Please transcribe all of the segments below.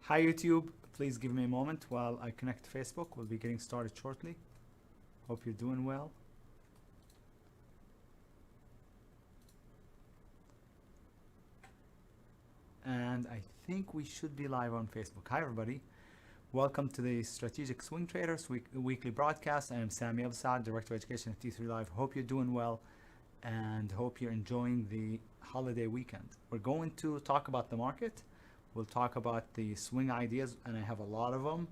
Hi YouTube, please give me a moment while I connect to Facebook. We'll be getting started shortly. Hope you're doing well. And I think we should be live on Facebook. Hi everybody. Welcome to the Strategic Swing Traders weekly broadcast. I am Sami, Director of Education at T3 Live. Hope you're doing well and hope you're enjoying the holiday weekend. We're going to talk about the market. We'll talk about the swing ideas, and I have a lot of them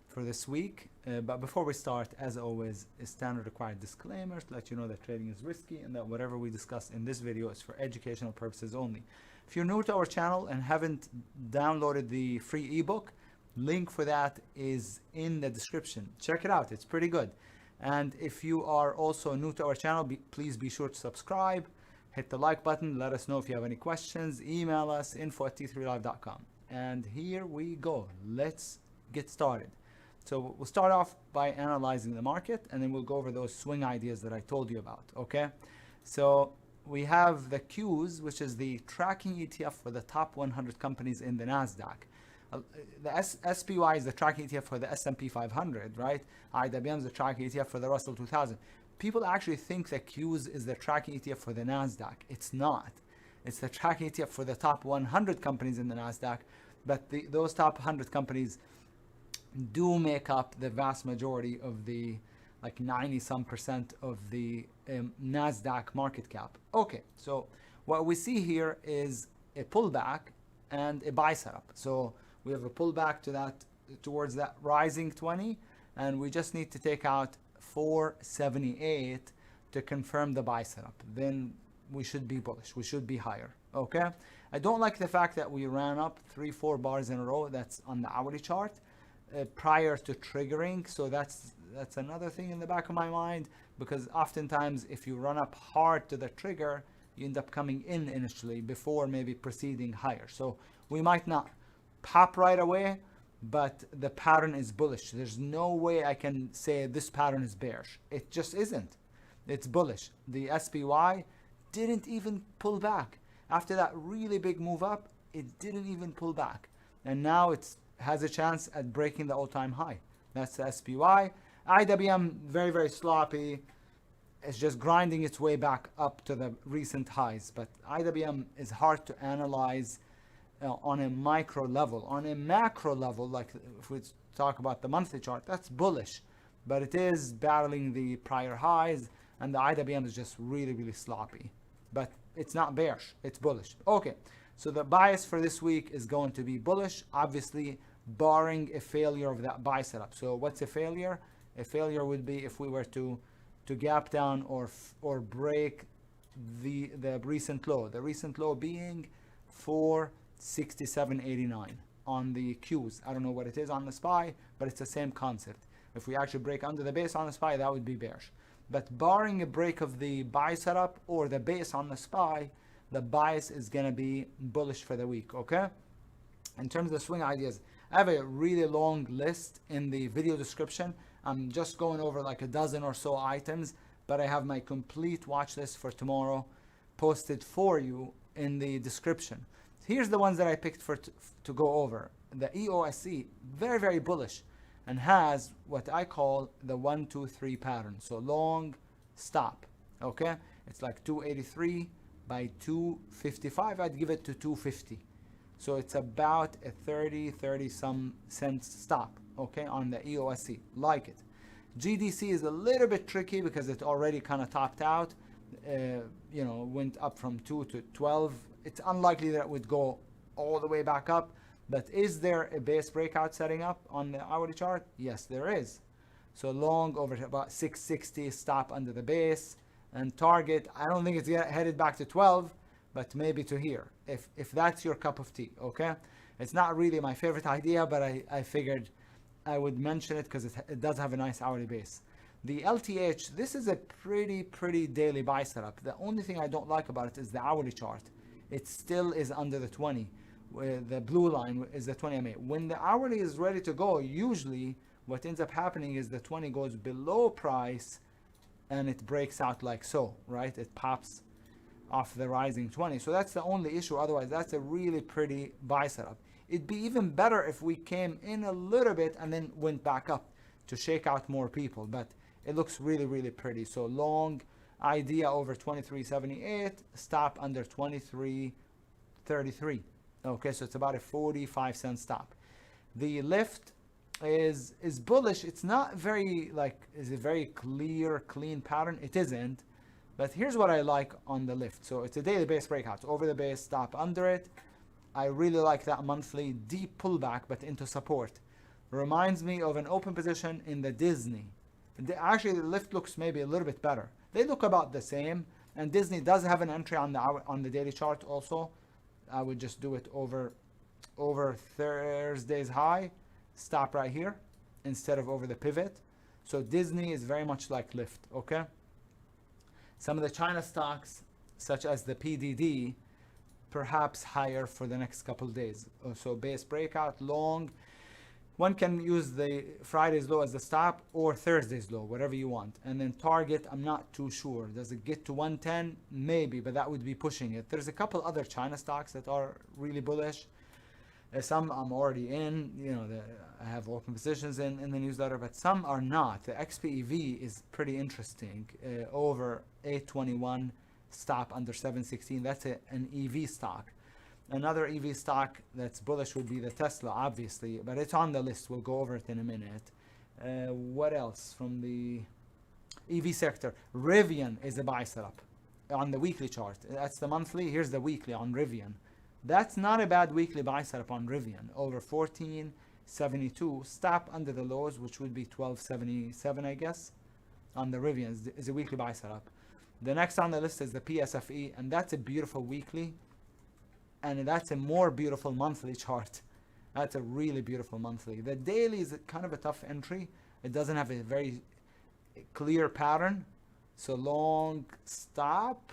for this week. But before we start, as always, a standard required disclaimer to let you know that trading is risky and that whatever we discuss in this video is for educational purposes only. If you're new to our channel and haven't downloaded the free ebook, link for that is in the description. Check it out, it's pretty good. And if you are also new to our channel, please be sure to subscribe. Hit the like button, let us know if you have any questions, email us info@t3live.com. And here we go, let's get started. So we'll start off by analyzing the market, and then we'll go over those swing ideas that I told you about, okay? So we have the Qs, which is the tracking ETF for the top 100 companies in the NASDAQ. The SPY is the tracking ETF for the S&P 500, right? IWM is the tracking ETF for the Russell 2000. People actually think that Qs is the tracking ETF for the NASDAQ. It's not. It's the tracking ETF for the top 100 companies in the NASDAQ, but those top 100 companies do make up the vast majority of the, like 90-some% of the NASDAQ market cap. Okay, so what we see here is a pullback and a buy setup. So we have a pullback to that, towards that rising 20, and we just need to take out 478 to confirm the buy setup. Then we should be bullish, we should be higher, okay? I don't like the fact that we ran up 3-4 bars in a row. That's on the hourly chart prior to triggering. So that's another thing in the back of my mind, because oftentimes if you run up hard to the trigger, you end up coming in initially before maybe proceeding higher. So we might not pop right away, but the pattern is bullish. There's no way I can say this pattern is bearish. It just isn't. It's bullish. The SPY didn't even pull back. After that really big move up, it didn't even pull back. And now it has a chance at breaking the all-time high. That's the SPY. IWM, very, very sloppy. It's just grinding its way back up to the recent highs. But IWM is hard to analyze on a micro level. On a macro level, like if we talk about the monthly chart, that's bullish, but it is battling the prior highs, and the IWM is just really, really sloppy. But it's not bearish, it's bullish. Okay, so the bias for this week is going to be bullish, obviously barring a failure of that buy setup. So what's a failure? A failure would be if we were to gap down or break the recent low. The recent low being 467.89 on the Qs. I don't know what it is on the SPY, but it's the same concept. If we actually break under the base on the SPY, that would be bearish. But barring a break of the buy setup or the base on the SPY, the bias is going to be bullish for the week, okay? In terms of swing ideas, I have a really long list in the video description. I'm just going over like a dozen or so items, but I have my complete watch list for tomorrow posted for you in the description. Here's the ones that I picked to go over. The EOSE, very, very bullish, and has what I call the 1-2-3 pattern. So long stop, okay? It's like 283 by 255. I'd give it to 250. So it's about a 30-some cents stop, okay, on the EOSE. Like it. GDC is a little bit tricky because it already kind of topped out. You know, went up from 2 to 12. It's unlikely that it would go all the way back up, but is there a base breakout setting up on the hourly chart? Yes, there is. So long over to about 660, stop under the base, and target, I don't think it's headed back to 12, but maybe to here, if that's your cup of tea, okay? It's not really my favorite idea, but I figured I would mention it because it does have a nice hourly base. The LTH, this is a pretty daily buy setup. The only thing I don't like about it is the hourly chart. It still is under the 20. Where the blue line is the 20 MA. When the hourly is ready to go, usually what ends up happening is the 20 goes below price and it breaks out like so, right? It pops off the rising 20. So that's the only issue. Otherwise, that's a really pretty buy setup. It'd be even better if we came in a little bit and then went back up to shake out more people, but it looks really, really pretty. So long idea over 23.78, stop under 23.33. Okay, so it's about a 45-cent stop. The lift is bullish. It's not very is a very clear, clean pattern. It isn't, but here's what I like on the lift. So it's a daily base breakout, over the base, stop under it. I really like that monthly deep pullback, but into support. Reminds me of an open position in the Disney. Actually, the lift looks maybe a little bit better. They look about the same, and Disney does have an entry on the daily chart also. I would just do it over Thursday's high, stop right here instead of over the pivot. So Disney is very much like lift. Okay. Some of the China stocks, such as the PDD, perhaps higher for the next couple of days. So base breakout, long. One can use the Friday's low as the stop or Thursday's low, whatever you want. And then target, I'm not too sure. Does it get to 110? Maybe, but that would be pushing it. There's a couple other China stocks that are really bullish. Some I'm already in, I have open positions in the newsletter, but some are not. The XPEV is pretty interesting. Over 821, stop under 716. That's an EV stock. Another EV stock that's bullish would be the Tesla, obviously, but it's on the list. We'll go over it in a minute. What else from the EV sector? RIVN is a buy setup on the weekly chart. That's the monthly. Here's the weekly on RIVN. That's not a bad weekly buy setup on RIVN. Over 14.72, stop under the lows, which would be 12.77, I guess, on the RIVN is a weekly buy setup. The next on the list is the PSFE, and that's a beautiful weekly. And that's a more beautiful monthly chart. That's a really beautiful monthly. The daily is kind of a tough entry. It doesn't have a very clear pattern. So long stop,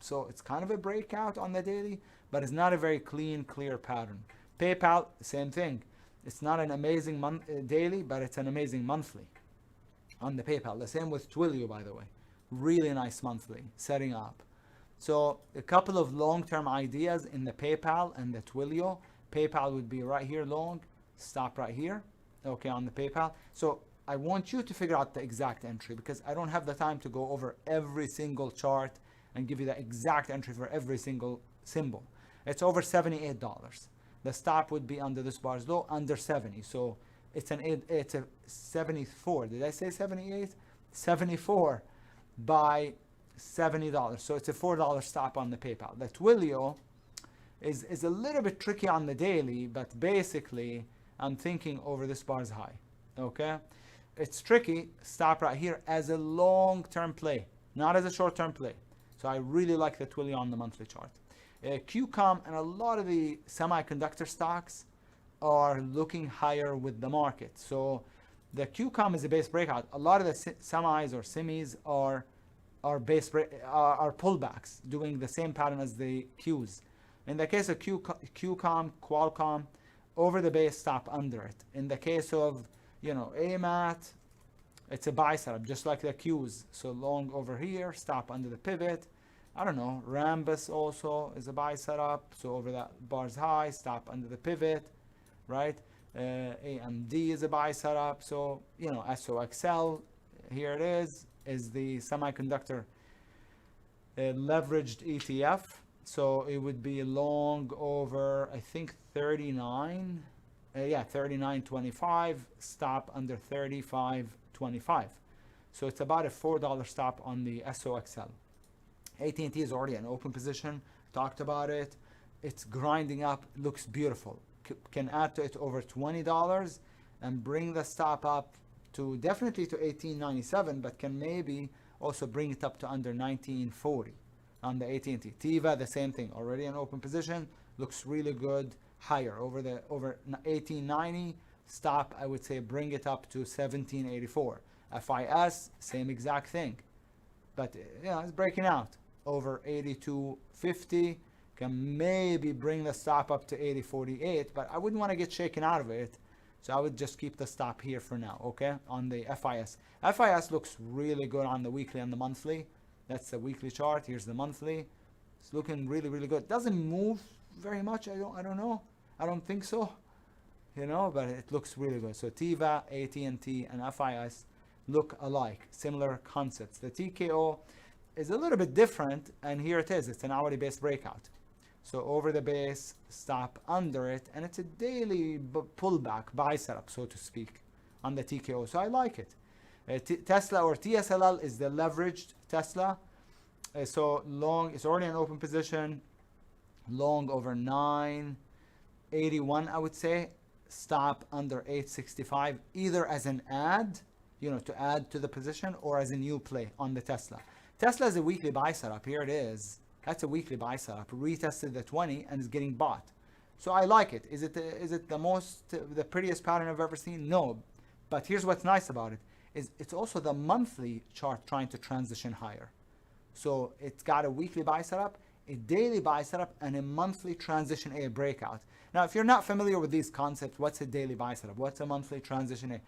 so it's kind of a breakout on the daily, but it's not a very clean, clear pattern. PayPal, same thing. It's not an amazing daily, but it's an amazing monthly on the PayPal. The same with TWLO, by the way. Really nice monthly, setting up. So a couple of long-term ideas in the PayPal and the TWLO. PayPal would be right here long, stop right here, okay, on the PayPal. So I want you to figure out the exact entry because I don't have the time to go over every single chart and give you the exact entry for every single symbol. It's over $78. The stop would be under this bar's low, under 70. So it's a 74. Did I say 78? 74 by $70. So it's a $4 stop on the PayPal. The TWLO is a little bit tricky on the daily, but basically I'm thinking over this bar's high. Okay, it's tricky. Stop right here as a long-term play, not as a short-term play. So I really like the TWLO on the monthly chart. QCOM and a lot of the semiconductor stocks are looking higher with the market. So the QCOM is a base breakout. A lot of the semis or semis are pullbacks, doing the same pattern as the Qs. In the case of QCOM, Qualcomm, over the base, stop under it. In the case of AMAT, it's a buy setup, just like the Qs. So long over here, stop under the pivot. I don't know, RMBS also is a buy setup. So over that bar's high, stop under the pivot, right? AMD is a buy setup. So, SOXL, here it is the semiconductor leveraged ETF. So it would be long over, I think 39.25, stop under 35.25. So it's about a $4 stop on the SOXL. AT&T is already an open position, talked about it. It's grinding up, looks beautiful. Can add to it over $20 and bring the stop up to definitely to 18.97, but can maybe also bring it up to under 19.40 on the AT&T. TEVA, the same thing, already an open position, looks really good, higher over 18.90. Stop, I would say, bring it up to 17.84. FIS, same exact thing, but it's breaking out over 82.50. Can maybe bring the stop up to 80.48, but I wouldn't want to get shaken out of it. So I would just keep the stop here for now, okay, on the FIS. FIS looks really good on the weekly and the monthly. That's the weekly chart. Here's the monthly. It's looking really, really good. Doesn't move very much. I don't know. I don't think so, you know, but it looks really good. So TEVA, AT&T, and FIS look alike, similar concepts. The TKO is a little bit different, and here it is. It's an hourly base breakout. So over the base, stop under it, and it's a daily pullback, buy setup, so to speak, on the TKO. So I like it. Tesla or TSLL is the leveraged Tesla. So long, it's already an open position, long over 981, I would say. Stop under 865, either as an add, you know, to add to the position, or as a new play on the Tesla. Tesla is a weekly buy setup. Here it is. That's a weekly buy setup. Retested the 20 and is getting bought. So I like it. Is it the prettiest pattern I've ever seen? No. But here's what's nice about it. It's also the monthly chart trying to transition higher. So it's got a weekly buy setup, a daily buy setup, and a monthly transition A breakout. Now, if you're not familiar with these concepts, what's a daily buy setup? What's a monthly transition A?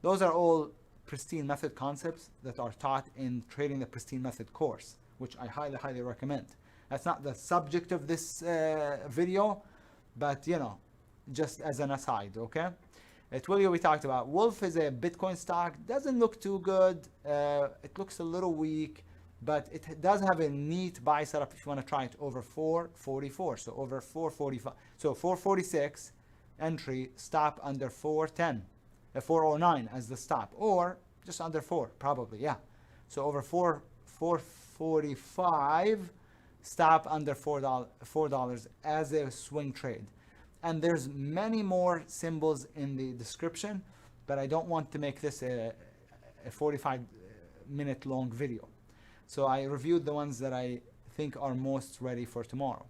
Those are all pristine method concepts that are taught in Trading the Pristine Method course, which I highly, highly recommend. That's not the subject of this video, but you know, just as an aside, okay? TWLO we talked about. WULF is a Bitcoin stock. Doesn't look too good. It looks a little weak, but it does have a neat buy setup if you want to try it over 444. So over 445. So 446 entry, stop under 410. 409 as the stop, or just under 4 probably, yeah. So over 445, stop under $4 as a swing trade. And there's many more symbols in the description, but I don't want to make this a 45-minute long video. So I reviewed the ones that I think are most ready for tomorrow.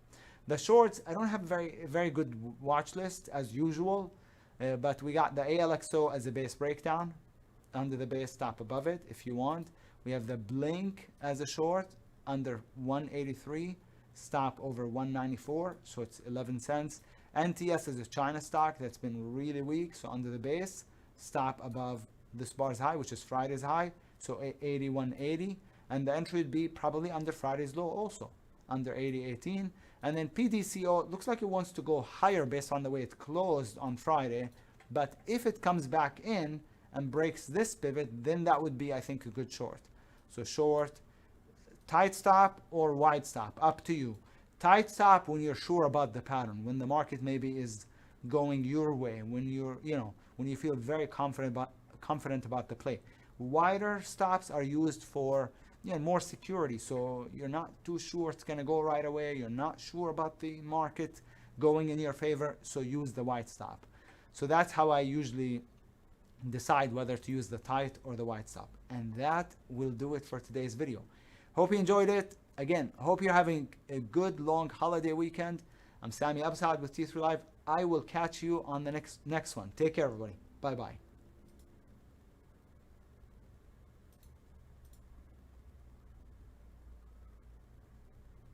The shorts, I don't have very good watch list as usual, but we got the ALXO as a base breakdown, under the base, stop above it if you want. We have the Blink as a short, under 183, stop over 194, so it's 11 cents. NTS is a China stock that's been really weak, so under the base, stop above this bar's high, which is Friday's high, so 81.80, and the entry would be probably under Friday's low also, under 80.18. And then PDCO looks like it wants to go higher based on the way it closed on Friday, but if it comes back in and breaks this pivot, then that would be, I think, a good short. So short, tight stop or wide stop, up to you. Tight stop when you're sure about the pattern, when the market maybe is going your way, when you're, you know, when you feel very confident about the play. Wider stops are used for, you know, more security. So you're not too sure it's going to go right away. You're not sure about the market going in your favor. So use the wide stop. So that's how I usually decide whether to use the tight or the wide stop. And that will do it for today's video. Hope you enjoyed it. Again, hope you're having a good long holiday weekend. I'm Sami Absad with T3 Live. I will catch you on the next one. Take care, everybody. Bye-bye.